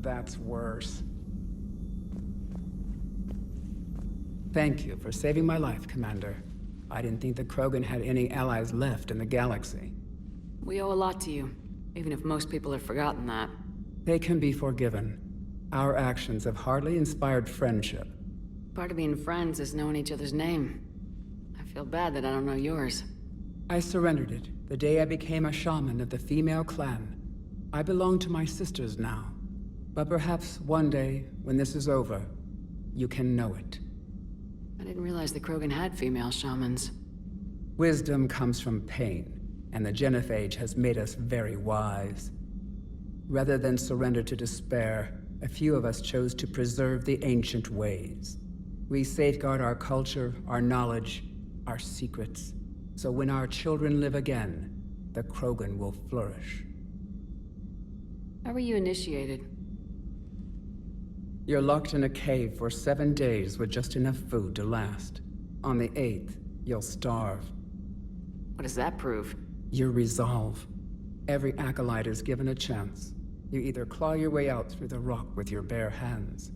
That's worse. Thank you for saving my life, Commander. I didn't think the Krogan had any allies left in the galaxy. We owe a lot to you, even if most people have forgotten that. They can be forgiven. Our actions have hardly inspired friendship. Part of being friends is knowing each other's name. I feel bad that I don't know yours. I surrendered it the day I became a shaman of the female clan. I belong to my sisters now. But perhaps one day, when this is over, you can know it. I didn't realize the Krogan had female shamans. Wisdom comes from pain, and the Genophage has made us very wise. Rather than surrender to despair, a few of us chose to preserve the ancient ways. We safeguard our culture, our knowledge, our secrets, so when our children live again, the Krogan will flourish. How were you initiated? You're locked in a cave for 7 days with just enough food to last. On the 8th, you'll starve. What does that prove? Your resolve. Every acolyte is given a chance. You either claw your way out through the rock with your bare hands,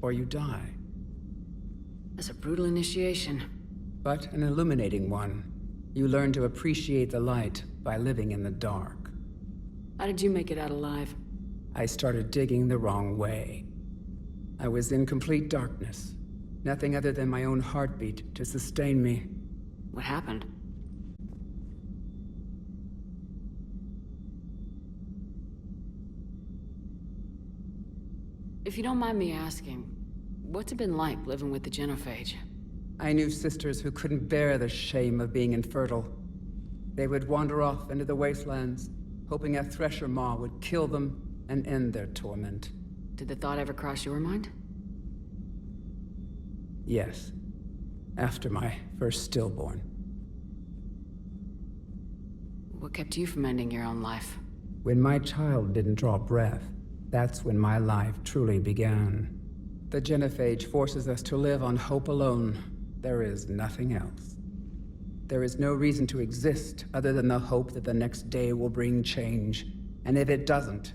or you die. That's a brutal initiation. But an illuminating one. You learn to appreciate the light by living in the dark. How did you make it out alive? I started digging the wrong way. I was in complete darkness. Nothing other than my own heartbeat to sustain me. What happened? If you don't mind me asking, what's it been like living with the Genophage? I knew sisters who couldn't bear the shame of being infertile. They would wander off into the wastelands, hoping a Thresher Maw would kill them and end their torment. Did the thought ever cross your mind? Yes. After my first stillborn. What kept you from ending your own life? When my child didn't draw breath, that's when my life truly began. The Genophage forces us to live on hope alone. There is nothing else. There is no reason to exist other than the hope that the next day will bring change. And if it doesn't,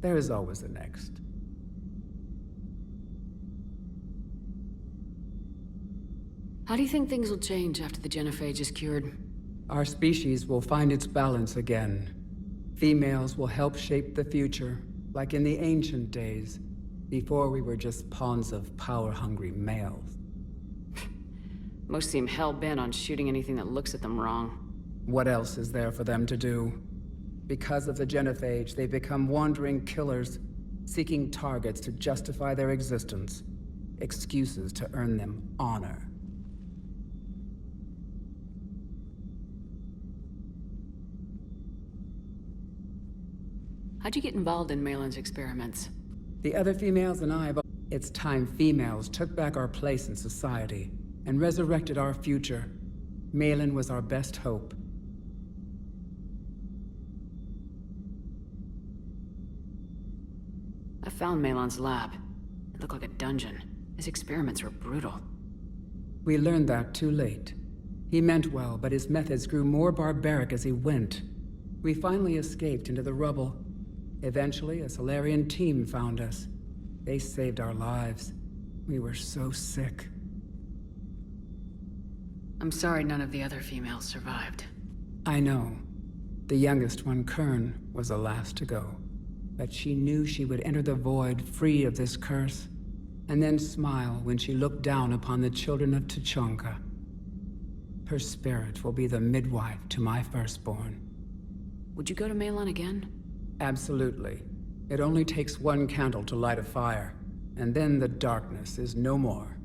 there is always the next. How do you think things will change after the Genophage is cured? Our species will find its balance again. Females will help shape the future, like in the ancient days, before we were just pawns of power-hungry males. Most seem hell-bent on shooting anything that looks at them wrong. What else is there for them to do? Because of the Genophage, they become wandering killers, seeking targets to justify their existence, excuses to earn them honor. How'd you get involved in Maelon's experiments? The other females and I, it's time females took back our place in society and resurrected our future. Maelon was our best hope. I found Maelon's lab. It looked like a dungeon. His experiments were brutal. We learned that too late. He meant well, but his methods grew more barbaric as he went. We finally escaped into the rubble. Eventually, a Solarian team found us. They saved our lives. We were so sick. I'm sorry none of the other females survived. I know. The youngest one, Kern, was the last to go. But she knew she would enter the void free of this curse, and then smile when she looked down upon the children of Tuchanka. Her spirit will be the midwife to my firstborn. Would you go to Maelon again? Absolutely. It only takes one candle to light a fire, and then the darkness is no more.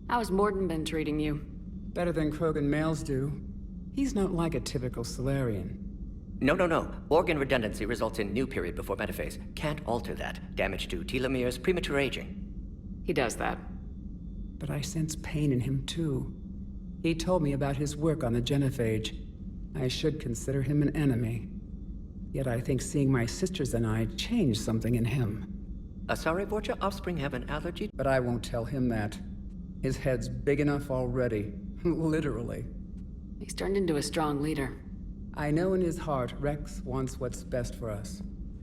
How's Mordin been treating you? Better than Krogan males do. He's not like a typical Solarian. No. Organ redundancy results in new period before metaphase. Can't alter that. Damage to telomeres, premature aging. He does that. But I sense pain in him too. He told me about his work on the Genophage. I should consider him an enemy. Yet I think seeing my sisters and I changed something in him. Sorry, Vorcha, offspring have an allergy? But I won't tell him that. His head's big enough already. Literally. He's turned into a strong leader. I know in his heart Rex wants what's best for us,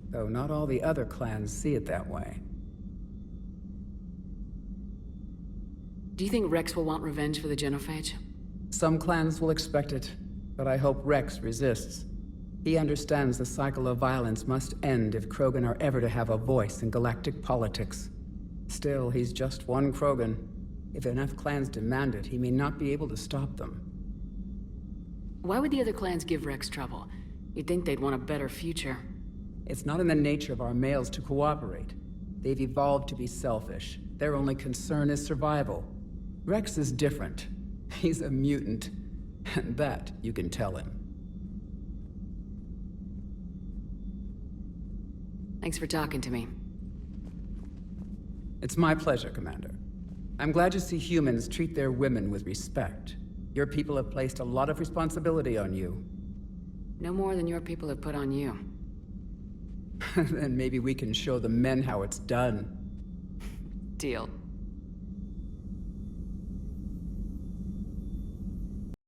though not all the other clans see it that way. Do you think Rex will want revenge for the Genophage? Some clans will expect it, but I hope Rex resists. He understands the cycle of violence must end if Krogan are ever to have a voice in galactic politics. Still, he's just one Krogan. If enough clans demand it, he may not be able to stop them. Why would the other clans give Rex trouble? You'd think they'd want a better future. It's not in the nature of our males to cooperate. They've evolved to be selfish. Their only concern is survival. Rex is different. He's a mutant. And that you can tell him. Thanks for talking to me. It's my pleasure, Commander. I'm glad to see humans treat their women with respect. Your people have placed a lot of responsibility on you. No more than your people have put on you. Then maybe we can show the men how it's done. Deal.